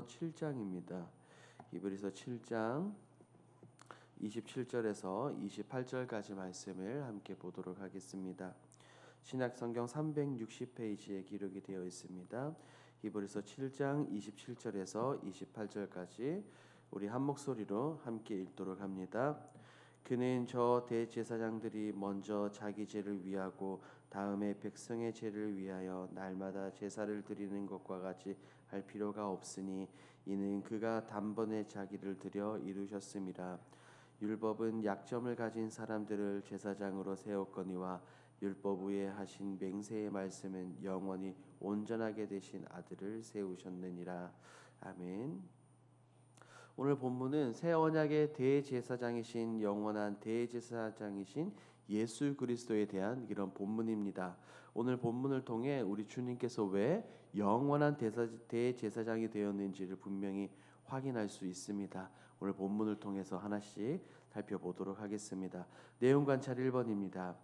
7장입니다. 히브리서 7장 27절에서 28절까지 말씀을 함께 보도록 하겠습니다. 신약성경 360페이지에 기록이 되어 있습니다. 히브리서 7장 27절에서 28절까지 우리 한 목소리로 함께 읽도록 합니다. 그는 저 대제사장들이 먼저 자기 죄를 위하고 다음에 백성의 죄를 위하여 날마다 제사를 드리는 것과 같이 할 필요가 없으니 이는 그가 단번에 자기를 드려 이루셨음이라. 율법은 약점을 가진 사람들을 제사장으로 세웠거니와 율법 위에 하신 맹세의 말씀은 영원히 온전하게 되신 아들을 세우셨느니라. 아멘. 오늘 본문은 새 언약의 대제사장이신 영원한 대제사장이신 예수 그리스도에 대한 이런 본문입니다. 오늘 본문을 통해 우리 주님께서 왜 영원한 대제사장이 되었는지를 분명히 확인할 수 있습니다. 오늘 본문을 통해서 하나씩 살펴보도록 하겠습니다. 내용 관찰 1번입니다.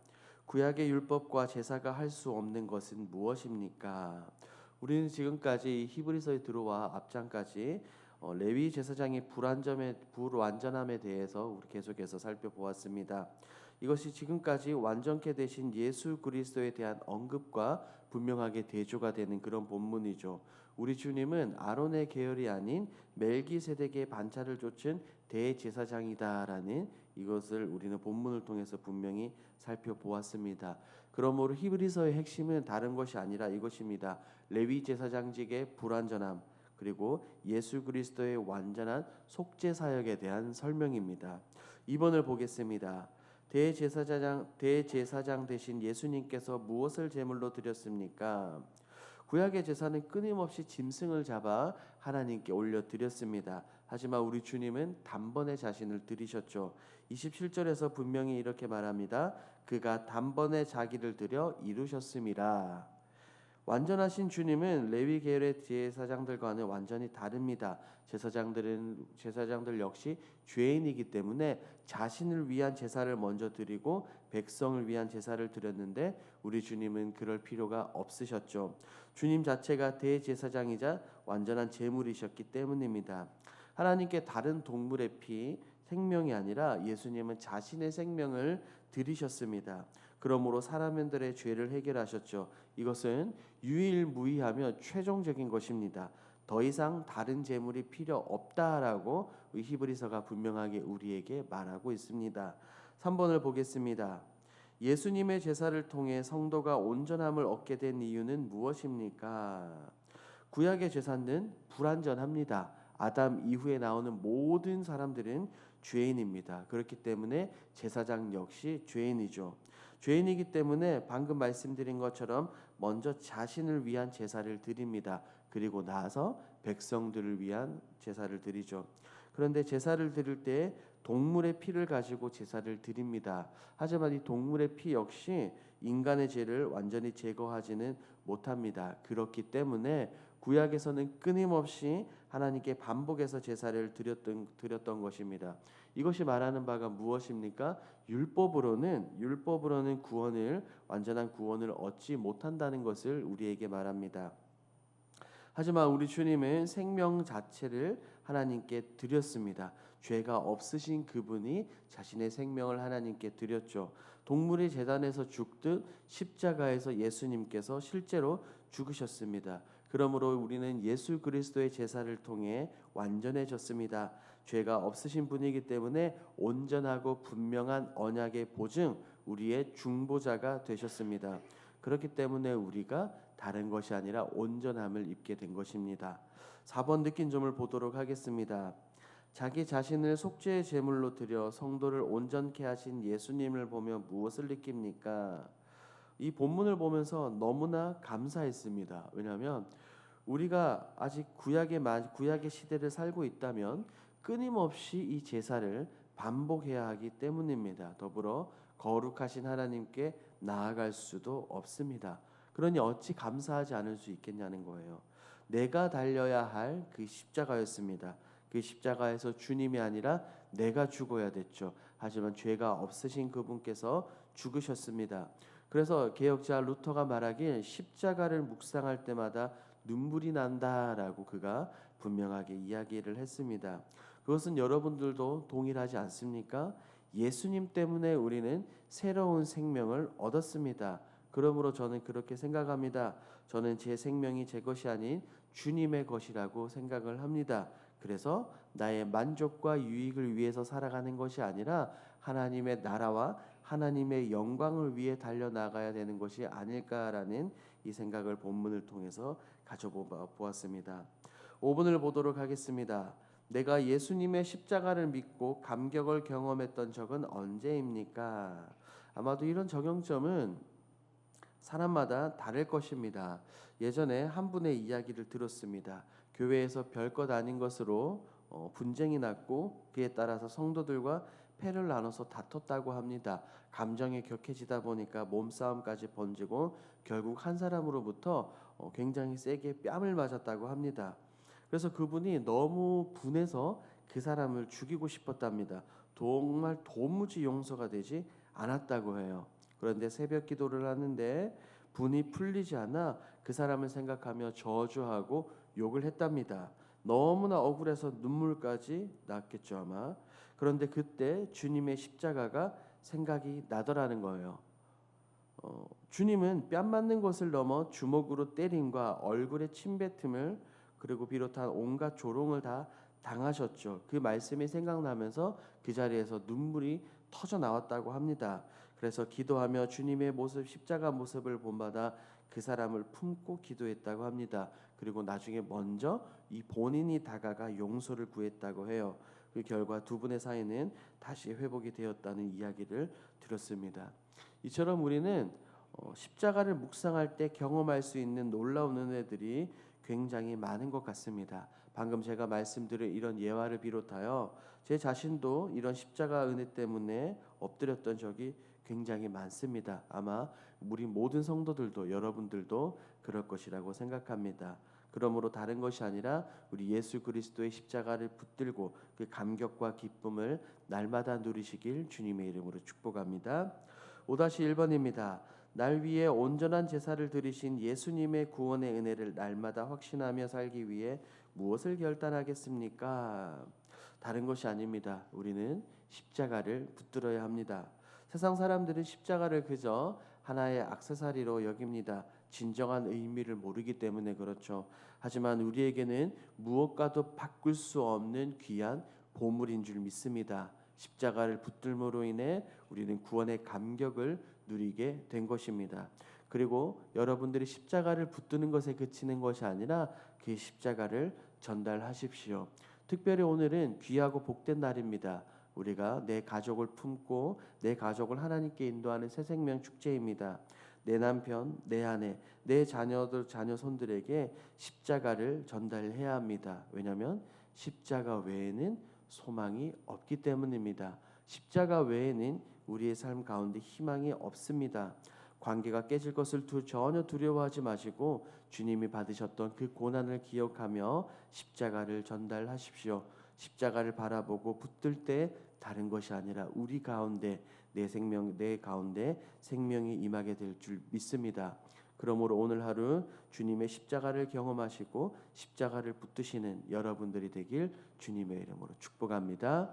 구약의 율법과 제사가 할 수 없는 것은 무엇입니까? 우리는 지금까지 히브리서에 들어와 앞장까지 레위 제사장의 불완전함에 대해서 우리 계속해서 살펴보았습니다. 이것이 지금까지 완전케 되신 예수 그리스도에 대한 언급과 분명하게 대조가 되는 그런 본문이죠. 우리 주님은 아론의 계열이 아닌 멜기세덱의 반차를 좇은 대제사장이다라는 이것을 우리는 본문을 통해서 분명히 살펴보았습니다. 그러므로 히브리서의 핵심은 다른 것이 아니라 이것입니다. 레위 제사장직의 불완전함 그리고 예수 그리스도의 완전한 속죄 사역에 대한 설명입니다. 2번을 보겠습니다. 대제사장 되신 예수님께서 무엇을 제물로 드렸습니까? 구약의 제사는 끊임없이 짐승을 잡아 하나님께 올려드렸습니다. 하지만 우리 주님은 단번에 자신을 드리셨죠. 27절에서 분명히 이렇게 말합니다. 그가 단번에 자기를 드려 이루셨음이라. 완전하신 주님은 레위 계열의 제사장들과는 완전히 다릅니다. 제사장들 역시 죄인이기 때문에 자신을 위한 제사를 먼저 드리고 백성을 위한 제사를 드렸는데 우리 주님은 그럴 필요가 없으셨죠. 주님 자체가 대제사장이자 완전한 제물이셨기 때문입니다. 하나님께 다른 동물의 피, 생명이 아니라 예수님은 자신의 생명을 드리셨습니다. 그러므로 사람들의 죄를 해결하셨죠. 이것은 유일무이하며 최종적인 것입니다. 더 이상 다른 제물이 필요 없다라고 히브리서가 분명하게 우리에게 말하고 있습니다. 3번을 보겠습니다. 예수님의 제사를 통해 성도가 온전함을 얻게 된 이유는 무엇입니까? 구약의 제사는 불완전합니다. 아담 이후에 나오는 모든 사람들은 죄인입니다. 그렇기 때문에 제사장 역시 죄인이죠. 죄인이기 때문에 방금 말씀드린 것처럼 먼저 자신을 위한 제사를 드립니다. 그리고 나서 백성들을 위한 제사를 드리죠. 그런데 제사를 드릴 때 동물의 피를 가지고 제사를 드립니다. 하지만 이 동물의 피 역시 인간의 죄를 완전히 제거하지는 못합니다. 그렇기 때문에 구약에서는 끊임없이 하나님께 반복해서 제사를 드렸던 것입니다. 이것이 말하는 바가 무엇입니까? 율법으로는 완전한 구원을 얻지 못한다는 것을 우리에게 말합니다. 하지만 우리 주님은 생명 자체를 하나님께 드렸습니다. 죄가 없으신 그분이 자신의 생명을 하나님께 드렸죠. 동물이 제단에서 죽듯 십자가에서 예수님께서 실제로 죽으셨습니다. 그러므로 우리는 예수 그리스도의 제사를 통해 완전해졌습니다. 죄가 없으신 분이기 때문에 온전하고 분명한 언약의 보증, 우리의 중보자가 되셨습니다. 그렇기 때문에 우리가 다른 것이 아니라 온전함을 입게 된 것입니다. 4번 느낀 점을 보도록 하겠습니다. 자기 자신을 속죄의 제물로 드려 성도를 온전케 하신 예수님을 보며 무엇을 느낍니까? 이 본문을 보면서 너무나 감사했습니다. 왜냐하면 우리가 아직 구약의 시대를 살고 있다면 끊임없이 이 제사를 반복해야 하기 때문입니다. 더불어 거룩하신 하나님께 나아갈 수도 없습니다. 그러니 어찌 감사하지 않을 수 있겠냐는 거예요. 내가 달려야 할 그 십자가였습니다. 그 십자가에서 주님이 아니라 내가 죽어야 됐죠. 하지만 죄가 없으신 그분께서 죽으셨습니다. 그래서 개혁자 루터가 말하길 십자가를 묵상할 때마다 눈물이 난다라고 그가 분명하게 이야기를 했습니다. 그것은 여러분들도 동일하지 않습니까? 예수님 때문에 우리는 새로운 생명을 얻었습니다. 그러므로 저는 그렇게 생각합니다. 저는 제 생명이 제 것이 아닌 주님의 것이라고 생각을 합니다. 그래서 나의 만족과 유익을 위해서 살아가는 것이 아니라 하나님의 나라와 하나님의 영광을 위해 달려나가야 되는 것이 아닐까라는 이 생각을 본문을 통해서 가져보았습니다. 5분을 보도록 하겠습니다. 내가 예수님의 십자가를 믿고 감격을 경험했던 적은 언제입니까? 아마도 이런 적용점은 사람마다 다를 것입니다. 예전에 한 분의 이야기를 들었습니다. 교회에서 별것 아닌 것으로 분쟁이 났고 그에 따라서 성도들과 패를 나눠서 다퉜다고 합니다. 감정이 격해지다 보니까 몸싸움까지 번지고 결국 한 사람으로부터 굉장히 세게 뺨을 맞았다고 합니다. 그래서 그분이 너무 분해서 그 사람을 죽이고 싶었답니다. 정말 도무지 용서가 되지 않았다고 해요. 그런데 새벽 기도를 하는데 분이 풀리지 않아 그 사람을 생각하며 저주하고 욕을 했답니다. 너무나 억울해서 눈물까지 났겠죠 아마. 그런데 그때 주님의 십자가가 생각이 나더라는 거예요. 주님은 뺨 맞는 것을 넘어 주먹으로 때림과 얼굴에 침뱉음을 그리고 비롯한 온갖 조롱을 다 당하셨죠. 그 말씀이 생각나면서 그 자리에서 눈물이 터져 나왔다고 합니다. 그래서 기도하며 주님의 모습, 십자가 모습을 본받아 그 사람을 품고 기도했다고 합니다. 그리고 나중에 먼저 이 본인이 다가가 용서를 구했다고 해요. 그 결과 두 분의 사이는 다시 회복이 되었다는 이야기를 들었습니다. 이처럼 우리는 십자가를 묵상할 때 경험할 수 있는 놀라운 은혜들이 굉장히 많은 것 같습니다. 방금 제가 말씀드린 이런 예화를 비롯하여 제 자신도 이런 십자가 은혜 때문에 엎드렸던 적이 굉장히 많습니다. 아마 우리 모든 성도들도 여러분들도 그럴 것이라고 생각합니다. 그러므로 다른 것이 아니라 우리 예수 그리스도의 십자가를 붙들고 그 감격과 기쁨을 날마다 누리시길 주님의 이름으로 축복합니다. 5-1번입니다. 날 위해 온전한 제사를 드리신 예수님의 구원의 은혜를 날마다 확신하며 살기 위해 무엇을 결단하겠습니까? 다른 것이 아닙니다. 우리는 십자가를 붙들어야 합니다. 세상 사람들은 십자가를 그저 하나의 액세서리로 여깁니다. 진정한 의미를 모르기 때문에 그렇죠. 하지만 우리에게는 무엇과도 바꿀 수 없는 귀한 보물인 줄 믿습니다. 십자가를 붙들므로 인해 우리는 구원의 감격을 누리게 된 것입니다. 그리고 여러분들이 십자가를 붙드는 것에 그치는 것이 아니라 그 십자가를 전달하십시오. 특별히 오늘은 귀하고 복된 날입니다. 우리가 내 가족을 품고 내 가족을 하나님께 인도하는 새 생명 축제입니다. 내 남편, 내 아내, 내 자녀들, 자녀손들에게 십자가를 전달해야 합니다. 왜냐하면 십자가 외에는 소망이 없기 때문입니다. 십자가 외에는 우리의 삶 가운데 희망이 없습니다. 관계가 깨질 것을 전혀 두려워하지 마시고 주님이 받으셨던 그 고난을 기억하며 십자가를 전달하십시오. 십자가를 바라보고 붙들 때 다른 것이 아니라 우리 가운데 내 가운데 생명이 임하게 될 줄 믿습니다. 그러므로 오늘 하루 주님의 십자가를 경험하시고 십자가를 붙드시는 여러분들이 되길 주님의 이름으로 축복합니다.